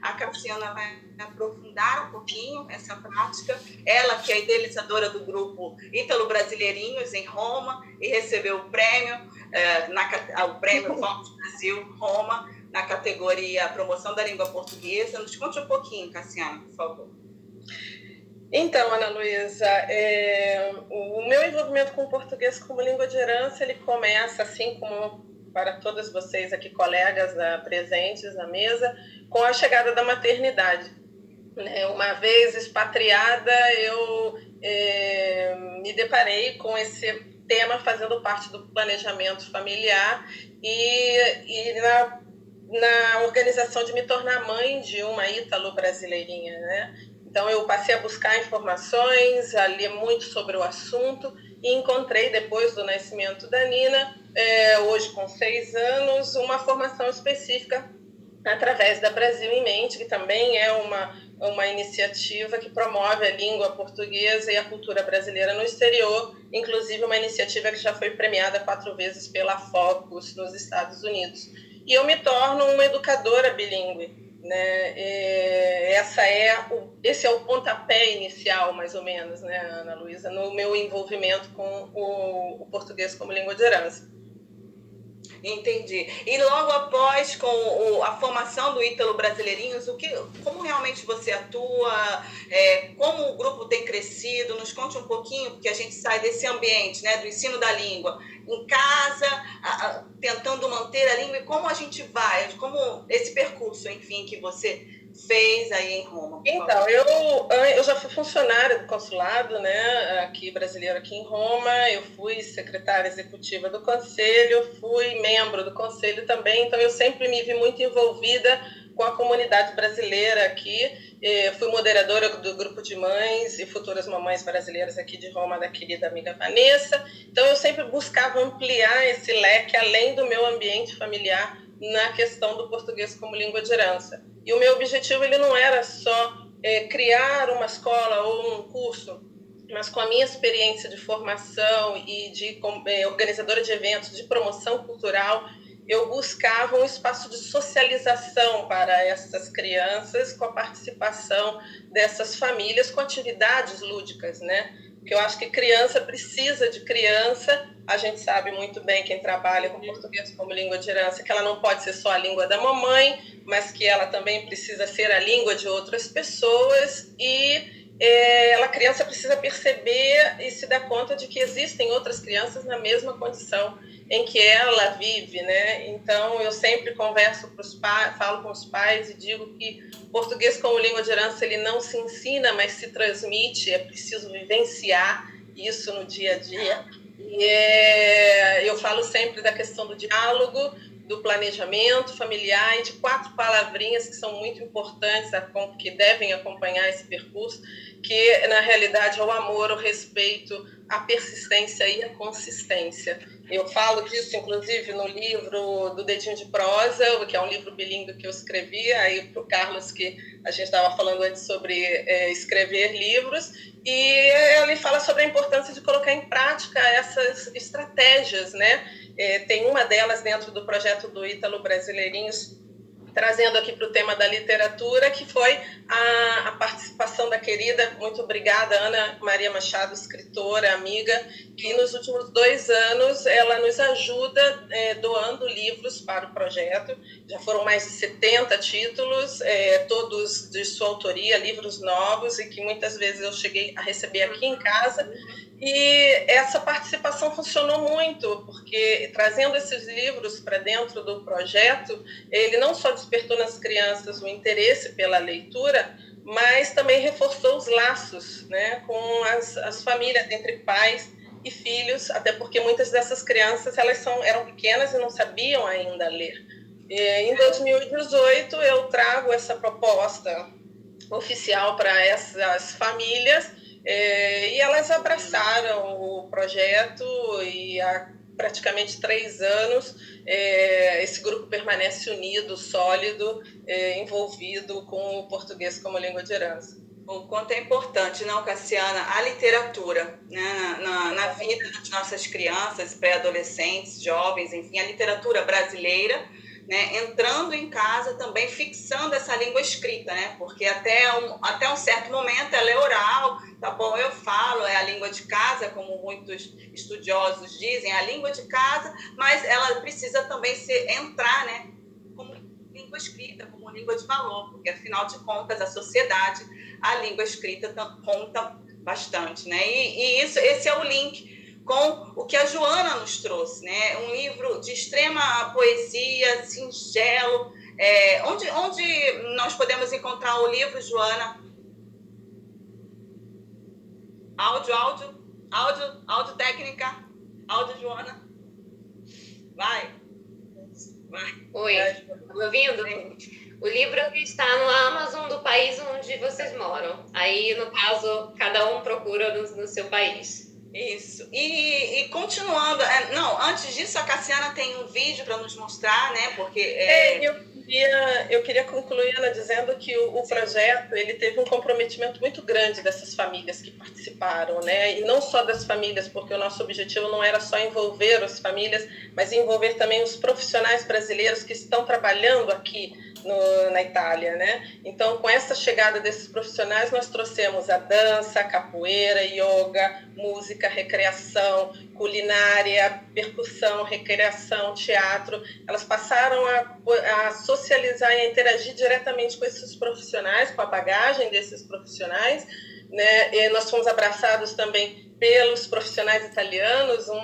A Cassiana vai aprofundar um pouquinho essa prática. Ela que é idealizadora do grupo Ítalo-Brasileirinhos em Roma e recebeu o prêmio, o prêmio Vamos Brasil Roma, na categoria Promoção da Língua Portuguesa. Nos conte um pouquinho, Cassiana, por favor. Então, Ana Luísa, o meu envolvimento com o português como língua de herança, ele começa, assim como para todas vocês aqui, colegas presentes na mesa, com a chegada da maternidade. Uma vez expatriada, eu me deparei com esse tema fazendo parte do planejamento familiar e na organização de me tornar mãe de uma ítalo-brasileirinha, né? Então, eu passei a buscar informações, a ler muito sobre o assunto e encontrei, depois do nascimento da Nina, hoje com 6 anos, uma formação específica através da Brasil em Mente, que também é uma iniciativa que promove a língua portuguesa e a cultura brasileira no exterior, inclusive uma iniciativa que já foi premiada 4 vezes pela Focus nos Estados Unidos. E eu me torno uma educadora bilíngue, né? Esse é o pontapé inicial, mais ou menos, né, Ana Luísa, no meu envolvimento com o português como língua de herança. Entendi. E logo após, com a formação do Ítalo-Brasileirinhos, como realmente você atua, como o grupo tem crescido? Nos conte um pouquinho, porque a gente sai desse ambiente, né, do ensino da língua, em casa, tentando manter a língua, e como a gente vai, como esse percurso, enfim, que você fez aí em Roma? Então, eu já fui funcionária do consulado, né, brasileiro aqui em Roma. Eu fui secretária executiva do conselho, fui membro do conselho também, então eu sempre me vi muito envolvida com a comunidade brasileira aqui. Fui moderadora do grupo de mães e futuras mamães brasileiras aqui de Roma, da querida amiga Vanessa. Então eu sempre buscava ampliar esse leque além do meu ambiente familiar na questão do português como língua de herança. E o meu objetivo ele não era só criar uma escola ou um curso, mas com a minha experiência de formação e de organizadora de eventos, de promoção cultural, eu buscava um espaço de socialização para essas crianças, com a participação dessas famílias, com atividades lúdicas, né? Porque eu acho que criança precisa de criança. A gente sabe muito bem, quem trabalha com português como língua de herança, que ela não pode ser só a língua da mamãe, mas que ela também precisa ser a língua de outras pessoas. E a criança precisa perceber e se dar conta de que existem outras crianças na mesma condição em que ela vive, né? Então, eu sempre converso com os pais, falo com os pais e digo que português como língua de herança ele não se ensina, mas se transmite. É preciso vivenciar isso no dia a dia. E eu falo sempre da questão do diálogo, do planejamento familiar e de 4 palavrinhas que são muito importantes, que devem acompanhar esse percurso, que na realidade é o amor, o respeito, a persistência e a consistência. Eu falo disso, inclusive, no livro do Dedinho de Prosa, que é um livro bilíngue que eu escrevi, aí para o Carlos, que a gente estava falando antes sobre escrever livros, e ele fala sobre a importância de colocar em prática essas estratégias, né? Tem uma delas dentro do projeto do Ítalo Brasileirinhos, trazendo aqui para o tema da literatura, que foi a participação da querida, muito obrigada, Ana Maria Machado, escritora, amiga, que nos últimos 2 anos ela nos ajuda doando livros para o projeto. Já foram mais de 70 títulos, todos de sua autoria, livros novos, e que muitas vezes eu cheguei a receber aqui em casa. E essa participação funcionou muito, porque trazendo esses livros para dentro do projeto, ele não só despertou nas crianças o interesse pela leitura, mas também reforçou os laços, né, com as famílias, entre pais e filhos, até porque muitas dessas crianças eram pequenas e não sabiam ainda ler. Em 2018, eu trago essa proposta oficial para essas famílias, e elas abraçaram o projeto, e há praticamente 3 anos esse grupo permanece unido, sólido, envolvido com o português como língua de herança. O quanto é importante, não, Cassiana, a literatura, né, na vida das nossas crianças, pré-adolescentes, jovens, enfim, a literatura brasileira, né, entrando em casa também fixando essa língua escrita, né, porque até um certo momento ela é oral, tá bom, eu falo, é a língua de casa, como muitos estudiosos dizem, a língua de casa, mas ela precisa também entrar, né, como língua escrita, como língua de valor, porque afinal de contas a sociedade, a língua escrita conta bastante, né, esse é o link com o que a Joana nos trouxe, né? Um livro de extrema poesia, singelo. Onde nós podemos encontrar o livro, Joana? Áudio técnica. Áudio, Joana. Vai. Oi, tá me ouvindo? O livro está no Amazon do país onde vocês moram. Aí, no caso, cada um procura no seu país. Isso. E continuando, antes disso, a Cassiana tem um vídeo para nos mostrar, né? Porque eu queria concluir, Ana, dizendo que o projeto ele teve um comprometimento muito grande dessas famílias que participaram, né? E não só das famílias, porque o nosso objetivo não era só envolver as famílias, mas envolver também os profissionais brasileiros que estão trabalhando aqui na Itália, né? Então, com essa chegada desses profissionais, nós trouxemos a dança, a capoeira, yoga, música, recreação, culinária, percussão, recreação, teatro. Elas passaram a socializar e a interagir diretamente com esses profissionais, com a bagagem desses profissionais, né? E nós fomos abraçados também pelos profissionais italianos, um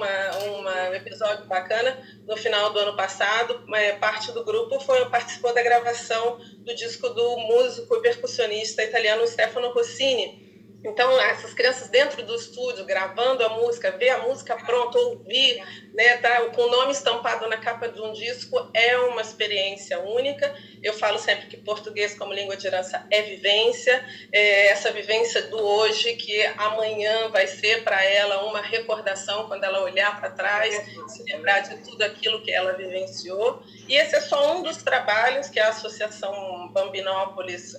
episódio bacana no final do ano passado, parte do grupo participou da gravação do disco do músico e percussionista italiano Stefano Rossini. Então, essas crianças dentro do estúdio, gravando a música, ver a música pronta, ouvir, né, com o nome estampado na capa de um disco, é uma experiência única. Eu falo sempre que português como língua de herança é vivência, essa vivência do hoje, que amanhã vai ser para ela uma recordação, quando ela olhar para trás, se lembrar de tudo aquilo que ela vivenciou. E esse é só um dos trabalhos que a Associação Bambinópolis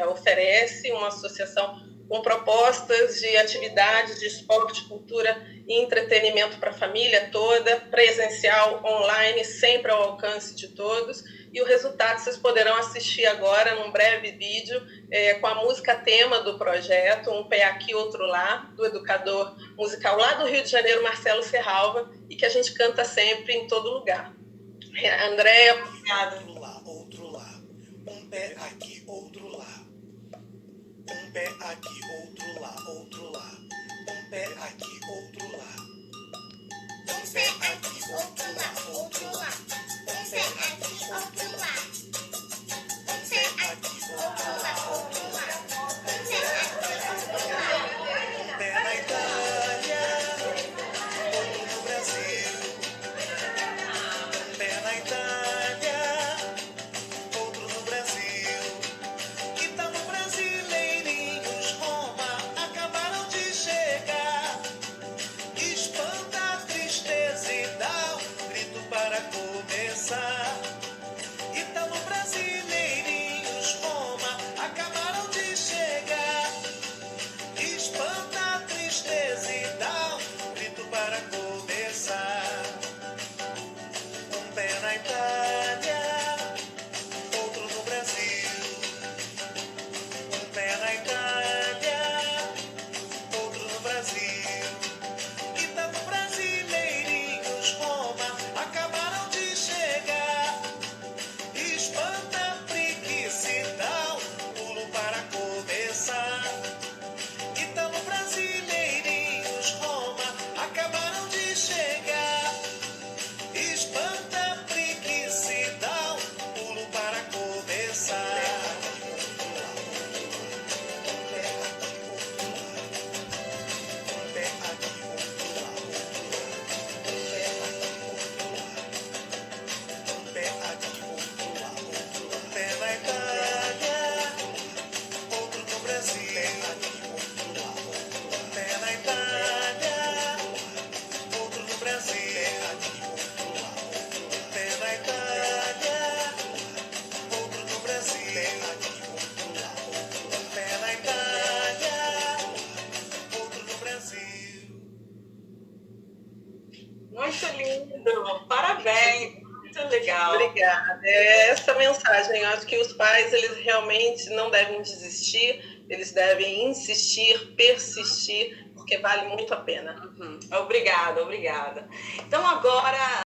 oferece, uma associação com propostas de atividades de esporte, cultura e entretenimento para a família toda, presencial, online, sempre ao alcance de todos. E o resultado vocês poderão assistir agora num breve vídeo com a música tema do projeto, Um Pé Aqui, Outro Lá, do educador musical lá do Rio de Janeiro, Marcelo Serralva, e que a gente canta sempre em todo lugar. Andréa. Outro lá, outro lá. Um pé aqui, outro lá. Um pé aqui, outro lá, outro lá. Um pé aqui, outro lá. Um pé aqui, outro lá, outro lá. Um pé aqui, outro lá. Um pé aqui, outro lá, outro lá. Um pé aqui, outro lá. Um pé na Itália, outro no Brasil. Um pé na Itália, outro no Brasil. Ítalo brasileirinhos, Roma, acabaram de chegar. Espanta a tristeza e dá um grito para cor. Obrigada. É essa mensagem. Eu acho que os pais, eles realmente não devem desistir, eles devem insistir, persistir, porque vale muito a pena. Obrigada. Então agora